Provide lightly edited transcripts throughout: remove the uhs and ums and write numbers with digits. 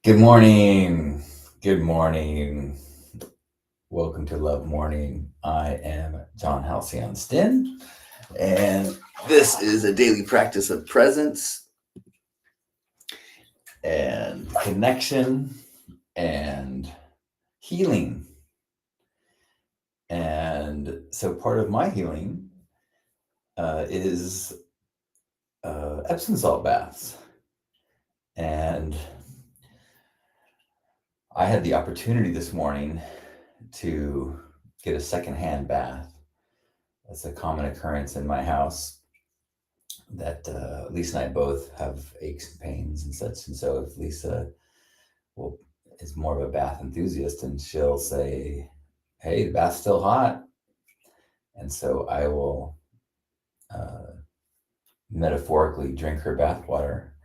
Good morning. Good morning. Welcome to Love Morning. I am John Halcyon Stin, and this is a daily practice of presence and connection and healing. And so part of my healing is Epsom salt baths. And I had the opportunity this morning to get a secondhand bath. That's a common occurrence in my house that Lisa and I both have aches and pains and such. And so if Lisa is more of a bath enthusiast, and she'll say, "Hey, the bath's still hot." And so I will metaphorically drink her bath water.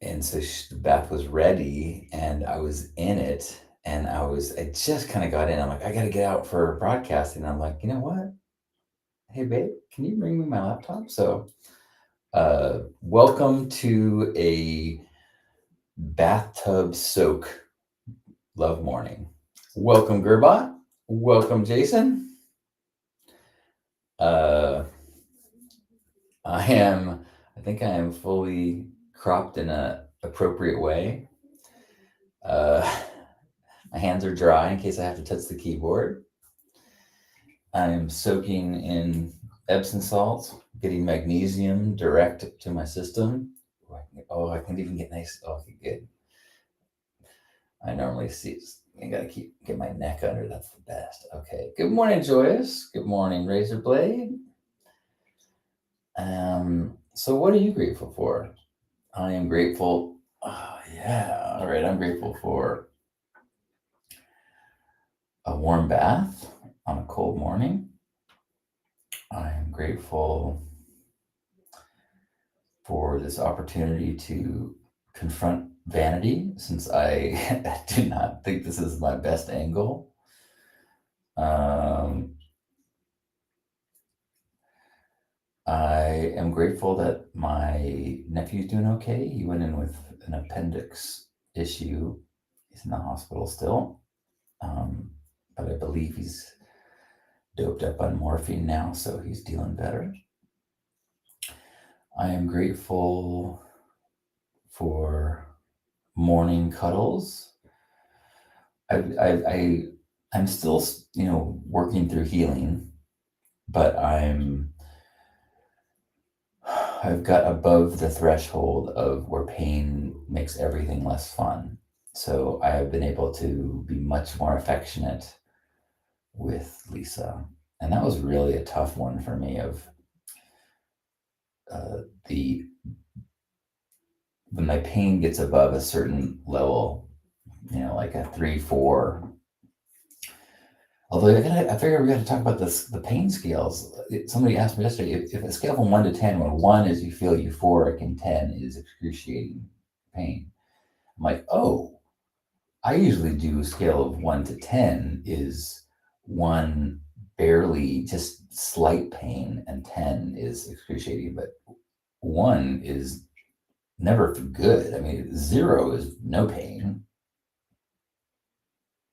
And so the bath was ready and I was in it, and I just kind of got in. I'm like, I got to get out for broadcasting. I'm like, you know what? Hey, babe, can you bring me my laptop? So welcome to a bathtub soak love morning. Welcome, Gerbot. Welcome, Jason. I think I am fully cropped in a appropriate way. My hands are dry in case I have to touch the keyboard. I am soaking in Epsom salts, getting magnesium direct to my system. I can even get nice. Oh, okay, good. I normally see. I gotta get my neck under. That's the best. Okay. Good morning, Joyous. Good morning, Razorblade. So what are you grateful for? I am grateful. Oh, yeah. All right. I'm grateful for a warm bath on a cold morning. I am grateful for this opportunity to confront vanity, since I do not think this is my best angle. I am grateful that my nephew's doing okay. He went in with an appendix issue. He's in the hospital still, but I believe he's doped up on morphine now, so he's dealing better. I am grateful for morning cuddles. I'm still, working through healing, but I've got above the threshold of where pain makes everything less fun. So I have been able to be much more affectionate with Lisa. And that was really a tough one for me, of when my pain gets above a certain level, like a 3-4. Although I figure we got to talk about the pain scales. Somebody asked me yesterday, if a scale from 1 to 10, where 1 is you feel euphoric and 10 is excruciating pain. I'm like, oh, I usually do a scale of 1 to 10 is 1 barely just slight pain and 10 is excruciating, but 1 is never good. I mean, 0 is no pain.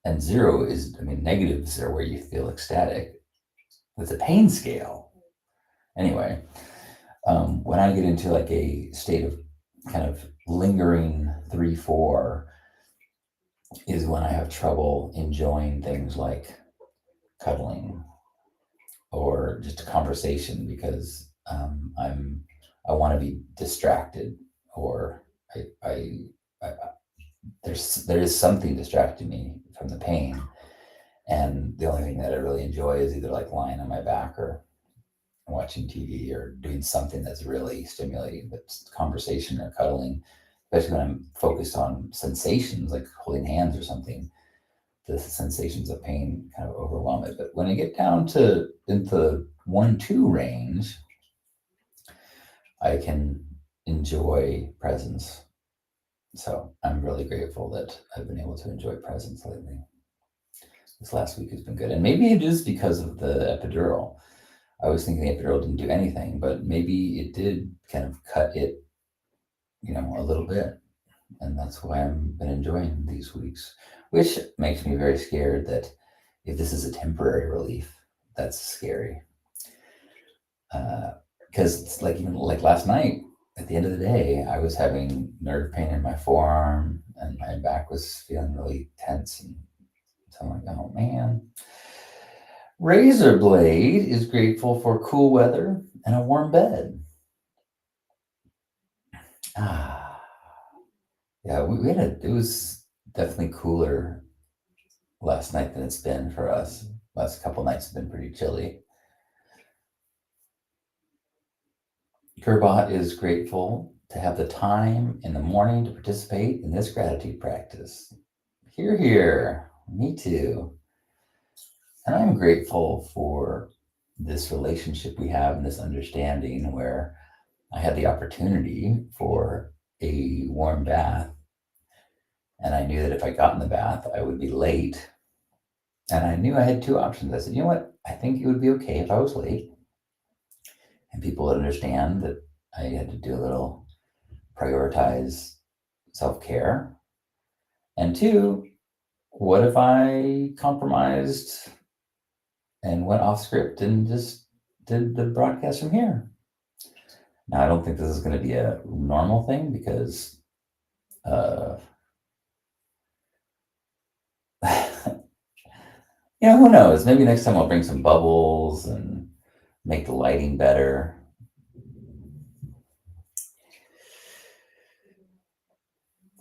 And 0 is, negatives are where you feel ecstatic. It's a pain scale. Anyway, when I get into like a state of kind of lingering 3-4 is when I have trouble enjoying things like cuddling or just a conversation, because I want to be distracted, or there is something distracting me from the pain. And the only thing that I really enjoy is either like lying on my back or watching TV or doing something that's really stimulating. But conversation or cuddling, especially when I'm focused on sensations like holding hands or something, the sensations of pain kind of overwhelm it. But when I get down to into 1-2 range, I can enjoy presence. So I'm really grateful that I've been able to enjoy presence lately. This last week has been good. And maybe it is because of the epidural. I was thinking the epidural didn't do anything, but maybe it did kind of cut it, a little bit. And that's why I've been enjoying these weeks, which makes me very scared that if this is a temporary relief, that's scary. Because it's like, even like last night, at the end of the day, I was having nerve pain in my forearm and my back was feeling really tense. And so I'm like, oh man. Razor Blade is grateful for cool weather and a warm bed. Ah, yeah, it was definitely cooler last night than it's been for us. Last couple nights have been pretty chilly. Kerbot is grateful to have the time in the morning to participate in this gratitude practice. Hear, hear. Me too. And I'm grateful for this relationship we have and this understanding where I had the opportunity for a warm bath. And I knew that if I got in the bath, I would be late. And I knew I had two options. I said, you know what? I think it would be okay if I was late. And people would understand that I had to do a little prioritize self-care. And two, what if I compromised and went off script and just did the broadcast from here? Now, I don't think this is going to be a normal thing because who knows? Maybe next time I'll bring some bubbles and make the lighting better.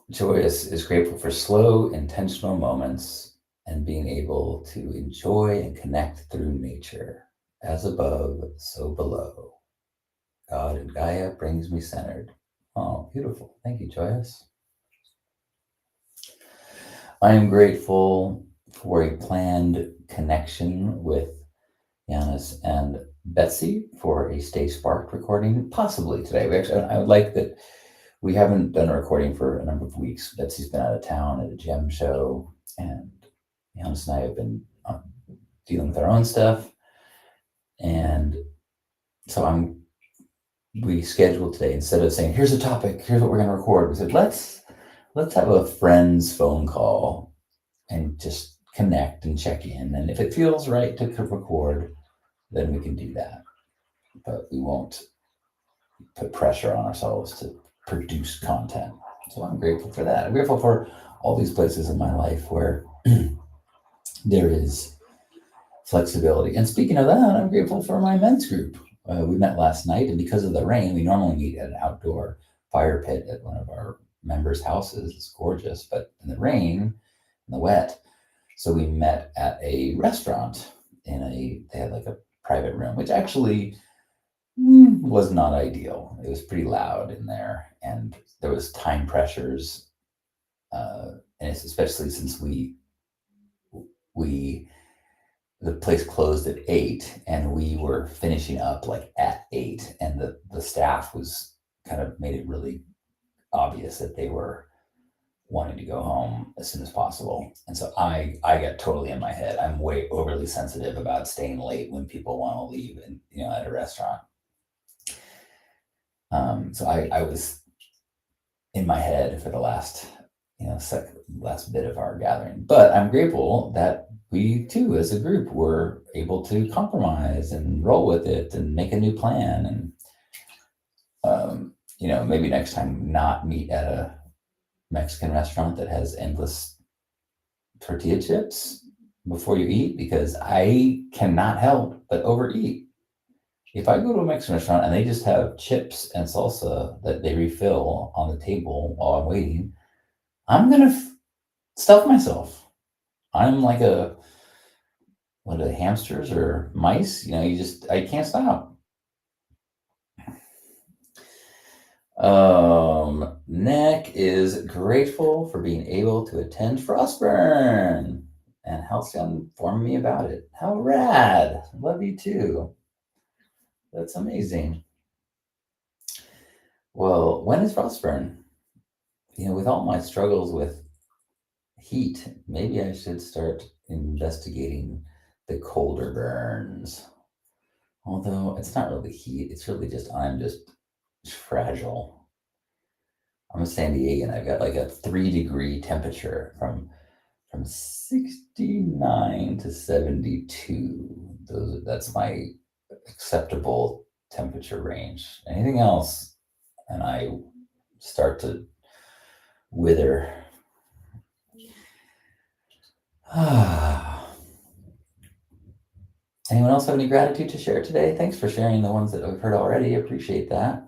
Joyous is grateful for slow, intentional moments and being able to enjoy and connect through nature. As above, so below. God and Gaia brings me centered. Oh, beautiful. Thank you, Joyous. I am grateful for a planned connection with Yanis and Betsy for a Stay Sparked recording, possibly today. I would like that. We haven't done a recording for a number of weeks. Betsy's been out of town at a gem show, and Yanis and I have been dealing with our own stuff. And so we scheduled today, instead of saying, here's a topic, here's what we're going to record, we said, let's have a friend's phone call and just connect and check in. And if it feels right to record, then we can do that. But we won't put pressure on ourselves to produce content. So I'm grateful for that. I'm grateful for all these places in my life where there is flexibility. And speaking of that, I'm grateful for my men's group. We met last night, and because of the rain, we normally meet at an outdoor fire pit at one of our members' houses. It's gorgeous, but in the rain, in the wet, so we met at a restaurant they had like a private room, which actually was not ideal. It was pretty loud in there, and there was time pressures, and it's especially since the place closed at 8 and we were finishing up like at 8, and the staff was kind of made it really obvious that they were wanting to go home as soon as possible. And so I got totally in my head. I'm way overly sensitive about staying late when people want to leave and at a restaurant. So I was in my head for the last bit of our gathering. But I'm grateful that we too, as a group, were able to compromise and roll with it and make a new plan. And maybe next time not meet at a Mexican restaurant that has endless tortilla chips before you eat, because I cannot help but overeat. If I go to a Mexican restaurant and they just have chips and salsa that they refill on the table while I'm waiting, I'm going to stuff myself. I'm like what are they, hamsters or mice? I can't stop. Nick is grateful for being able to attend Frostburn, and Halcyon informed me about it. How rad. Love you too. That's amazing. Well, when is Frostburn? With all my struggles with heat, maybe I should start investigating the colder burns. Although it's not really heat, it's really just I'm just fragile. I'm a San Diegan. I've got like a 3-degree temperature from 69 to 72. That's my acceptable temperature range. Anything else, and I start to wither. Anyone else have any gratitude to share today? Thanks for sharing the ones that I've heard already. Appreciate that.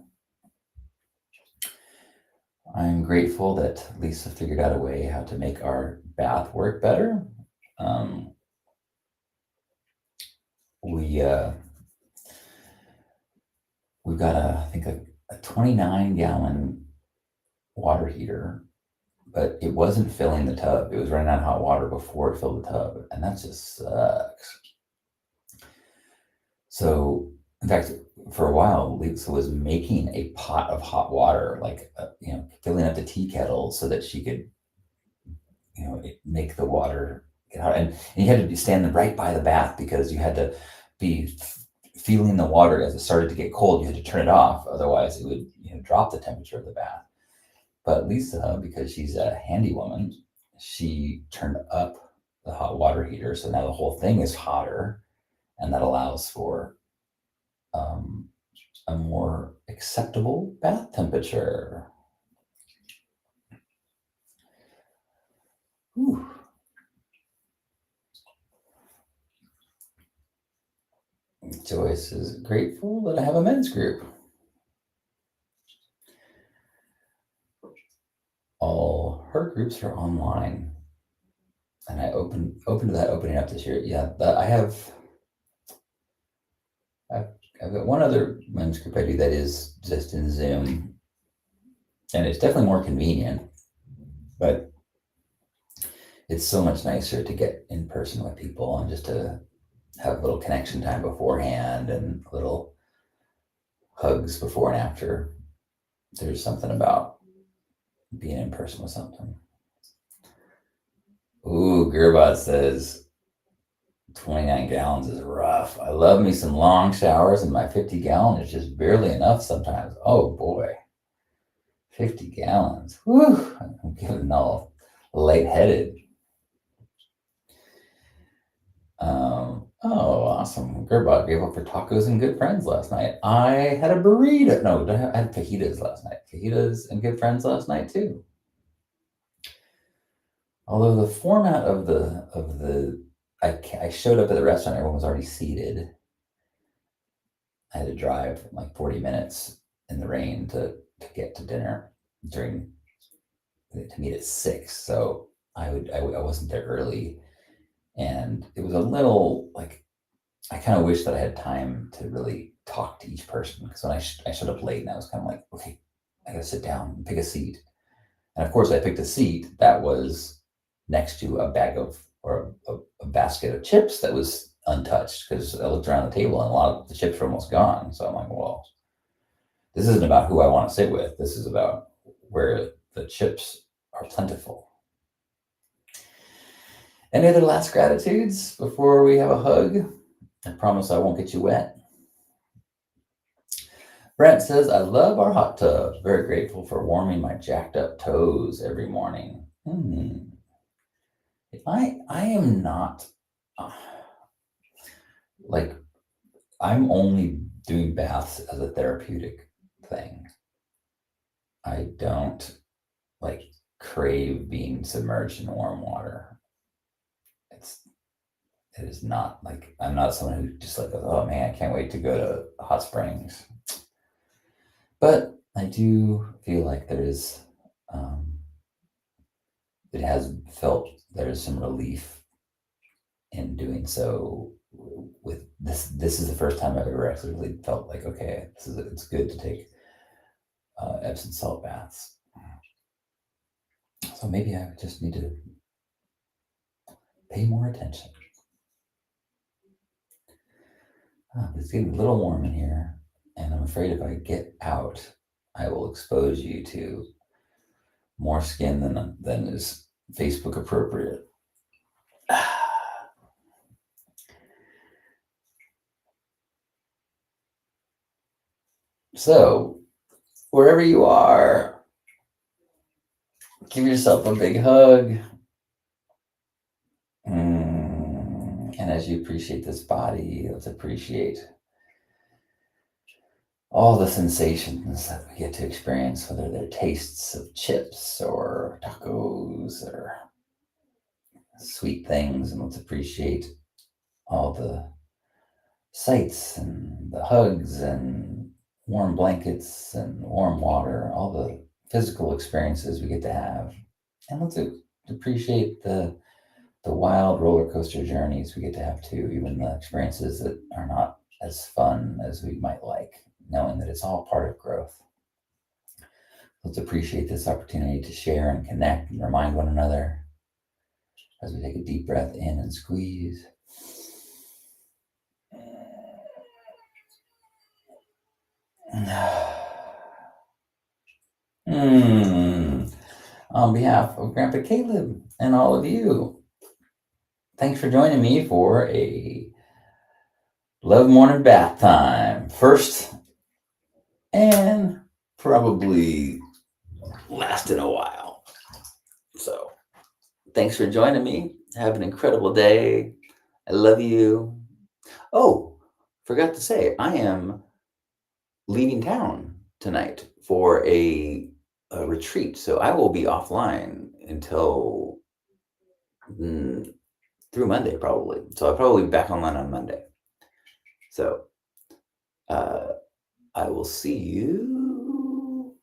I'm grateful that Lisa figured out a way how to make our bath work better. We've got I think a 29-gallon water heater, but it wasn't filling the tub. It was running out of hot water before it filled the tub, and that just sucks. So, in fact, for a while, Lisa was making a pot of hot water, like filling up the tea kettle so that she could, make the water get hot. And you had to stand right by the bath because you had to be feeling the water as it started to get cold. You had to turn it off, otherwise it would drop the temperature of the bath. But Lisa, because she's a handy woman, she turned up the hot water heater, so now the whole thing is hotter, and that allows for a more acceptable bath temperature. Whew. Joyce is grateful that I have a men's group. All her groups are online, and I open to that opening up this year. Yeah, I've got one other men's group I do that is just in Zoom, and it's definitely more convenient, but it's so much nicer to get in person with people and just to have a little connection time beforehand and little hugs before and after. There's something about being in person with something. Ooh, Gerbot says 29 gallons is rough. I love me some long showers, and my 50 gallon is just barely enough sometimes. Oh boy, 50 gallons. Whew, I'm getting all lightheaded. Oh, awesome. Gerbot gave up for tacos and good friends last night. I had a burrito. No, I had fajitas last night. Fajitas and good friends last night too. Although the format of the I showed up at the restaurant, everyone was already seated. I had to drive like 40 minutes in the rain to get to dinner to meet at 6. So I wasn't there early, and it was a little like I kind of wish that I had time to really talk to each person, because when I showed up late, and I was kind of like, okay, I gotta sit down and pick a seat. And of course, I picked a seat that was next to a bag of or a basket of chips that was untouched, because I looked around the table and a lot of the chips were almost gone. So I'm like, well, this isn't about who I want to sit with. This is about where the chips are plentiful. Any other last gratitudes before we have a hug? I promise I won't get you wet. Brent says, I love our hot tub. Very grateful for warming my jacked up toes every morning. I am not like, I'm only doing baths as a therapeutic thing. I don't like crave being submerged in warm water. It is not like, I'm not someone who just like, oh man, I can't wait to go to hot springs. But I do feel like there's it has felt there's some relief in doing so. With this is the first time I've ever actually really felt like, okay, it's good to take Epsom salt baths. So maybe I just need to pay more attention. It's getting a little warm in here, and I'm afraid if I get out, I will expose you to more skin than is Facebook appropriate. So, wherever you are, give yourself a big hug. And as you appreciate this body, let's appreciate all the sensations that we get to experience, whether they're tastes of chips or tacos or sweet things. And let's appreciate all the sights and the hugs and warm blankets and warm water, all the physical experiences we get to have. And let's appreciate the wild roller coaster journeys we get to have too, even the experiences that are not as fun as we might like, knowing that it's all part of growth. Let's appreciate this opportunity to share and connect and remind one another as we take a deep breath in and squeeze. On behalf of Grandpa Caleb and all of you, thanks for joining me for a love morning bath time. First and probably last in a while. So thanks for joining me. Have an incredible day. I love you. Oh, forgot to say, I am leaving town tonight for a retreat. So I will be offline until through Monday, probably. So I'll probably be back online on Monday. So I will see you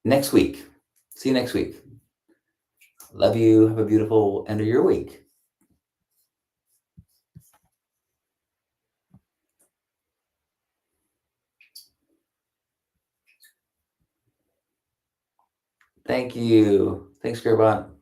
next week. See you next week. Love you. Have a beautiful end of your week. Thank you. Thanks, Gearbot.